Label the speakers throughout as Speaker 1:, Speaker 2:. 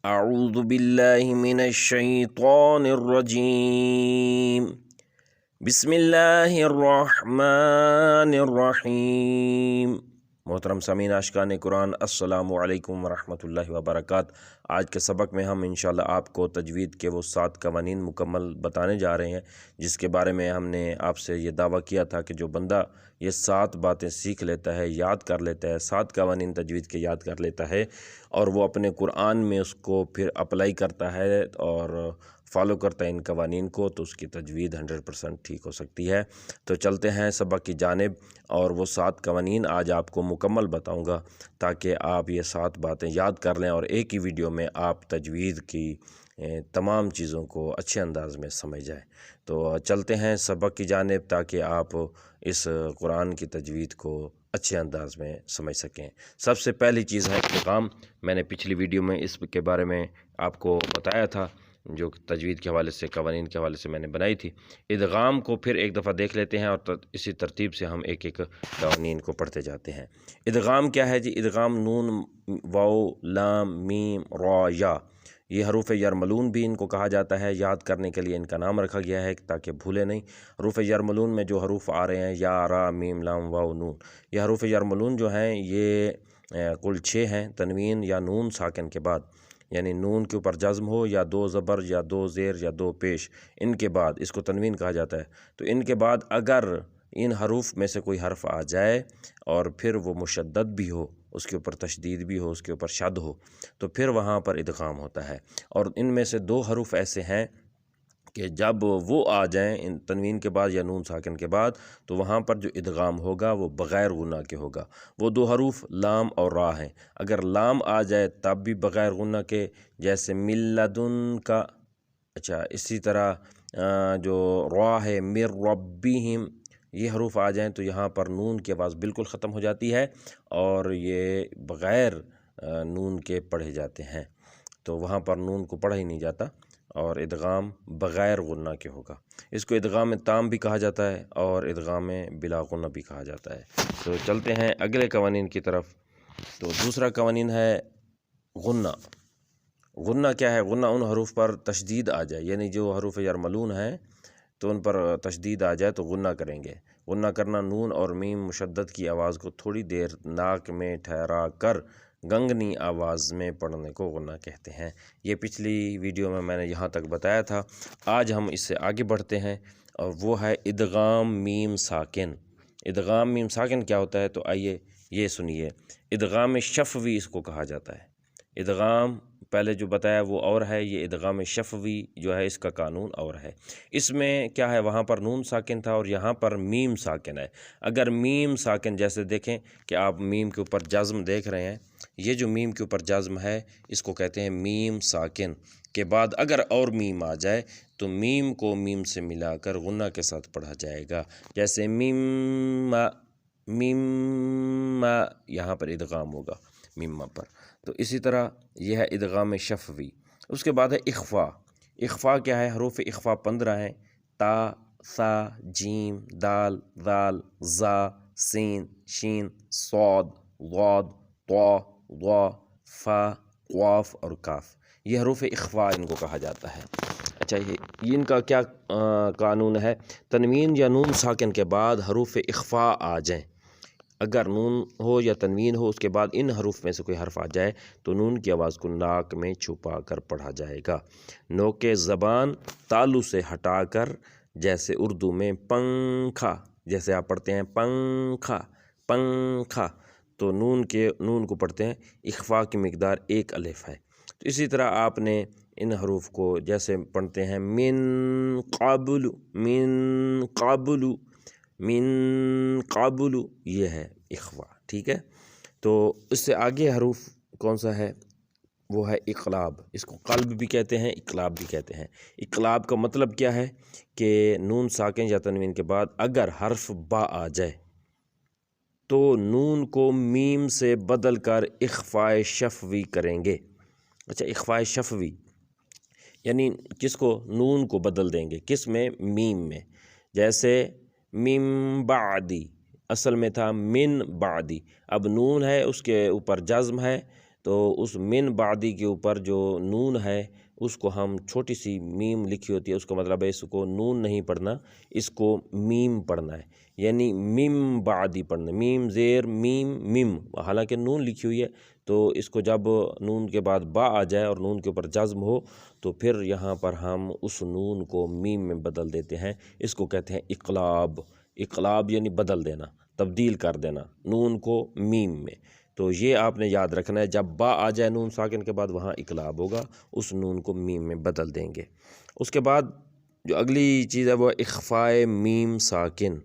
Speaker 1: اعوذ باللہ من الشیطان الرجیم بسم اللہ الرحمن الرحیم۔ محترم سامعین عاشقان قرآن، السلام علیکم ورحمۃ اللہ وبرکاتہ۔ آج کے سبق میں ہم انشاءاللہ آپ کو تجوید کے وہ 7 قوانین مکمل بتانے جا رہے ہیں، جس کے بارے میں ہم نے آپ سے یہ دعویٰ کیا تھا کہ جو بندہ یہ 7 باتیں سیکھ لیتا ہے، یاد کر لیتا ہے، 7 قوانین تجوید کے یاد کر لیتا ہے اور وہ اپنے قرآن میں اس کو پھر اپلائی کرتا ہے اور فالو کرتا ہے ان قوانین کو، تو اس کی تجوید 100% ٹھیک ہو سکتی ہے۔ تو چلتے ہیں سبق کی جانب، اور وہ 7 قوانین آج آپ کو مکمل بتاؤں گا تاکہ آپ یہ 7 باتیں یاد کر لیں اور ایک ہی ویڈیو میں آپ تجوید کی تمام چیزوں کو اچھے انداز میں سمجھ جائیں۔ تو چلتے ہیں سبق کی جانب تاکہ آپ اس قرآن کی تجوید کو اچھے انداز میں سمجھ سکیں۔ سب سے پہلی چیز ہے ادغام۔ میں نے پچھلی ویڈیو میں اس کے بارے میں آپ کو بتایا تھا، جو تجوید کے حوالے سے، قوانین کے حوالے سے میں نے بنائی تھی۔ ادغام کو پھر ایک دفعہ دیکھ لیتے ہیں اور اسی ترتیب سے ہم ایک ایک قوانین کو پڑھتے جاتے ہیں۔ ادغام کیا ہے جی؟ ادغام نون، واو، لام، میم، را، یا، یہ حروف یرملون بھی ان کو کہا جاتا ہے۔ یاد کرنے کے لیے ان کا نام رکھا گیا ہے تاکہ بھولے نہیں۔ حروف یرملون میں جو حروف آ رہے ہیں، یا، را، میم، لام، واو، نون، یہ حروف یرملون جو ہیں یہ کل 6 ہیں۔ تنوین یا نون ساکن کے بعد، یعنی نون کے اوپر جزم ہو یا 2 زبر یا 2 زیر یا 2 پیش، ان کے بعد اس کو تنوین کہا جاتا ہے۔ تو ان کے بعد اگر ان حروف میں سے کوئی حرف آ جائے اور پھر وہ مشدد بھی ہو، اس کے اوپر تشدید بھی ہو، اس کے اوپر شد ہو، تو پھر وہاں پر ادغام ہوتا ہے۔ اور ان میں سے 2 حروف ایسے ہیں کہ جب وہ آ جائیں ان تنوین کے بعد یا نون ساکن کے بعد، تو وہاں پر جو ادغام ہوگا وہ بغیر غنہ کے ہوگا۔ وہ 2 حروف لام اور را ہیں۔ اگر لام آ جائے تب بھی بغیر غنہ کے، جیسے ملدن کا۔ اچھا، اسی طرح جو را ہے مر ربہم، یہ حروف آ جائیں تو یہاں پر نون کی آواز بالکل ختم ہو جاتی ہے اور یہ بغیر نون کے پڑھے جاتے ہیں، تو وہاں پر نون کو پڑھا ہی نہیں جاتا اور ادغام بغیر غنہ کے ہوگا۔ اس کو ادغام تام بھی کہا جاتا ہے اور ادغام بلا غنہ بھی کہا جاتا ہے۔ تو چلتے ہیں اگلے قوانین کی طرف۔ تو دوسرا قوانین ہے غنہ۔ غنہ کیا ہے؟ غنہ ان حروف پر تشدید آ جائے، یعنی جو حروف یرملون ہیں تو ان پر تشدید آ جائے تو غنہ کریں گے۔ غنہ کرنا نون اور میم مشدد کی آواز کو تھوڑی دیر ناک میں ٹھہرا کر گنگنی آواز میں پڑھنے کو غنہ کہتے ہیں۔ یہ پچھلی ویڈیو میں نے یہاں تک بتایا تھا۔ آج ہم اس سے آگے بڑھتے ہیں اور وہ ہے ادغام میم ساکن۔ ادغام میم ساکن کیا ہوتا ہے؟ تو آئیے یہ سنیے۔ ادغام شفوی اس کو کہا جاتا ہے۔ ادغام پہلے جو بتایا وہ اور ہے، یہ ادغام شفوی جو ہے اس کا قانون اور ہے۔ اس میں کیا ہے؟ وہاں پر نون ساکن تھا اور یہاں پر میم ساکن ہے۔ اگر میم ساکن، جیسے دیکھیں کہ آپ میم کے اوپر جزم دیکھ رہے ہیں، یہ جو میم کے اوپر جزم ہے اس کو کہتے ہیں میم ساکن۔ کے بعد اگر اور میم آ جائے تو میم کو میم سے ملا کر غنہ کے ساتھ پڑھا جائے گا، جیسے میم، میم، یہاں پر ادغام ہوگا میم پر۔ تو اسی طرح یہ ہے ادغام شفوی۔ اس کے بعد ہے اخفا۔ اخفا کیا ہے؟ حروف اخفا 15 ہیں: تا، ثا، جیم، دال، ذال، زا، سین، شین، صاد، ضاد، طا، ضا، فا، قاف اور کاف۔ یہ حروف اخفا ان کو کہا جاتا ہے۔ اچھا، یہ ان کا کیا قانون ہے؟ تنوین یا نون ساکن کے بعد حروف اخفا آ جائیں، اگر نون ہو یا تنوین ہو، اس کے بعد ان حروف میں سے کوئی حرف آ جائے تو نون کی آواز کو ناک میں چھپا کر پڑھا جائے گا، نوک زبان تالو سے ہٹا کر، جیسے اردو میں پنکھا، جیسے آپ پڑھتے ہیں پنکھا، پنکھا، تو نون کو پڑھتے ہیں، اخفا کی مقدار 1 الف ہے۔ تو اسی طرح آپ نے ان حروف کو جیسے پڑھتے ہیں من قبل، من قبل، من قبل، یہ ہے اخفا، ٹھیک ہے۔ تو اس سے آگے حروف کون سا ہے؟ وہ ہے اقلاب۔ اس کو قلب بھی کہتے ہیں، اقلاب بھی کہتے ہیں۔ اقلاب کا مطلب کیا ہے کہ نون ساکن یا تنوین کے بعد اگر حرف با آ جائے تو نون کو میم سے بدل کر اخفاء شفوی کریں گے۔ اچھا، اخفاء شفوی یعنی کس کو؟ نون کو بدل دیں گے، کس میں؟ میم میں۔ جیسے من بعدی، اصل میں تھا من بعدی، اب نون ہے اس کے اوپر جزم ہے تو اس من بعدی کے اوپر جو نون ہے اس کو ہم چھوٹی سی میم لکھی ہوتی ہے، اس کا مطلب ہے اس کو نون نہیں پڑھنا، اس کو میم پڑھنا ہے، یعنی میم بعدی پڑھنا، میم زیر میم میم، حالانکہ نون لکھی ہوئی ہے تو اس کو جب نون کے بعد با آ جائے اور نون کے اوپر جزم ہو تو پھر یہاں پر ہم اس نون کو میم میں بدل دیتے ہیں، اس کو کہتے ہیں اقلاب۔ اقلاب یعنی بدل دینا، تبدیل کر دینا نون کو میم میں۔ تو یہ آپ نے یاد رکھنا ہے، جب با آ جائے نون ساکن کے بعد وہاں اقلاب ہوگا، اس نون کو میم میں بدل دیں گے۔ اس کے بعد جو اگلی چیز ہے وہ اخفاء میم ساکن۔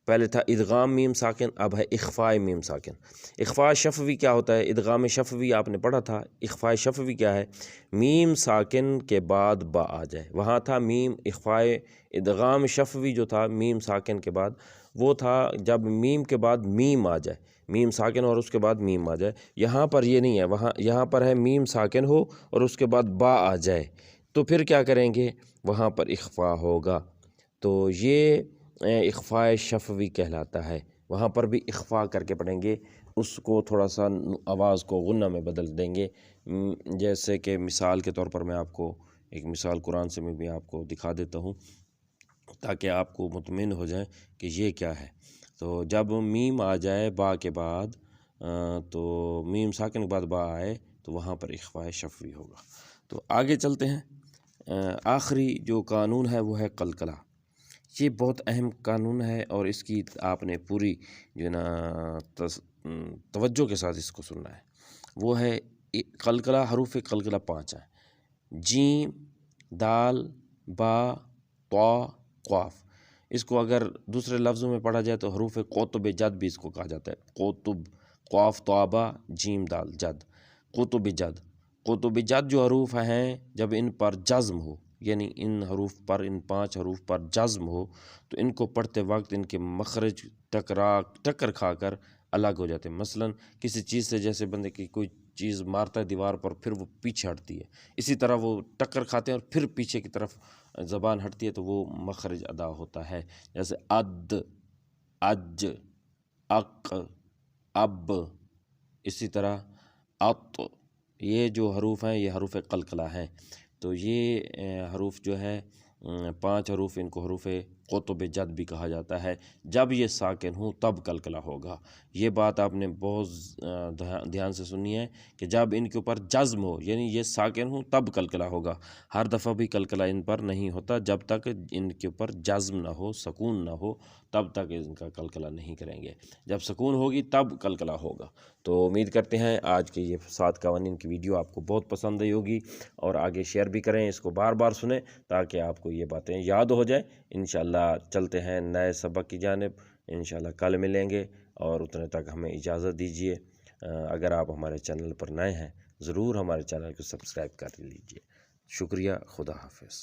Speaker 1: پہلے تھا ادغام میم ساکن، اب ہے اخفاء میم ساکن۔ اخفاء شفوی کیا ہوتا ہے؟ ادغام شفوی آپ نے پڑھا تھا۔ اخفاء شفوی کیا ہے؟ میم ساکن کے بعد با آ جائے، وہاں تھا میم اخفاء۔ ادغام شفوی جو تھا میم ساکن کے بعد، وہ تھا جب میم کے بعد میم آ جائے، میم ساکن اور اس کے بعد میم آ جائے۔ یہاں پر یہ نہیں ہے، یہاں پر ہے میم ساکن ہو اور اس کے بعد با آ جائے، تو پھر کیا کریں گے؟ وہاں پر اخفاء ہوگا، تو یہ اخفاء شفوی کہلاتا ہے۔ وہاں پر بھی اخفاء کر کے پڑھیں گے، اس کو تھوڑا سا آواز کو غنہ میں بدل دیں گے۔ جیسے کہ مثال کے طور پر میں آپ کو ایک مثال قرآن سے میں بھی آپ کو دکھا دیتا ہوں تاکہ آپ کو مطمئن ہو جائے کہ یہ کیا ہے۔ تو جب میم آ جائے با کے بعد، تو میم ساکن کے بعد با آئے تو وہاں پر اخفاء شفوی ہوگا۔ تو آگے چلتے ہیں۔ آخری جو قانون ہے وہ ہے قلقلہ۔ یہ بہت اہم قانون ہے اور اس کی آپ نے پوری جو ہے نا توجہ کے ساتھ اس کو سننا ہے۔ وہ ہے قلقلہ، حروف قلقلہ 5 ہیں: جیم، دال، با، طا، قاف۔ اس کو اگر دوسرے لفظوں میں پڑھا جائے تو حروف قطب جد بھی اس کو کہا جاتا ہے۔ قطب، قاف، طا، با، جیم، دال، جد، قطب جد۔ قطب جد جو حروف ہیں جب ان پر جزم ہو، یعنی ان حروف پر، ان 5 حروف پر جزم ہو تو ان کو پڑھتے وقت ان کے مخرج ٹکر کھا کر الگ ہو جاتے ہیں۔ مثلا کسی چیز سے، جیسے بندے کی کوئی چیز مارتا ہے دیوار پر، پھر وہ پیچھے ہٹتی ہے، اسی طرح وہ ٹکر کھاتے ہیں اور پھر پیچھے کی طرف زبان ہٹتی ہے تو وہ مخرج ادا ہوتا ہے۔ جیسے اد، اج، اق، اب، اسی طرح اط۔ یہ جو حروف ہیں یہ حروف قلقلہ ہیں۔ تو یہ حروف جو ہے 5 حروف، ان کو حروف قطب جد بھی کہا جاتا ہے۔ جب یہ ساکن ہوں تب قلقلہ ہوگا۔ یہ بات آپ نے بہت دھیان سے سنی ہے کہ جب ان کے اوپر جزم ہو، یعنی یہ ساکن ہوں تب قلقلہ ہوگا۔ ہر دفعہ بھی قلقلہ ان پر نہیں ہوتا، جب تک ان کے اوپر جزم نہ ہو، سکون نہ ہو، تب تک ان کا قلقلہ نہیں کریں گے۔ جب سکون ہوگی تب قلقلہ ہوگا۔ تو امید کرتے ہیں آج کے یہ 7 قوانین کی ویڈیو آپ کو بہت پسند آئی ہوگی، اور آگے شیئر بھی کریں، اس کو بار بار سنیں تاکہ آپ کو یہ باتیں یاد ہو جائیں۔ انشاءاللہ چلتے ہیں نئے سبق کی جانب، انشاءاللہ کل ملیں گے، اور اتنے تک ہمیں اجازت دیجیے۔ اگر آپ ہمارے چینل پر نئے ہیں ضرور ہمارے چینل کو سبسکرائب کر لیجیے۔ شکریہ، خدا حافظ۔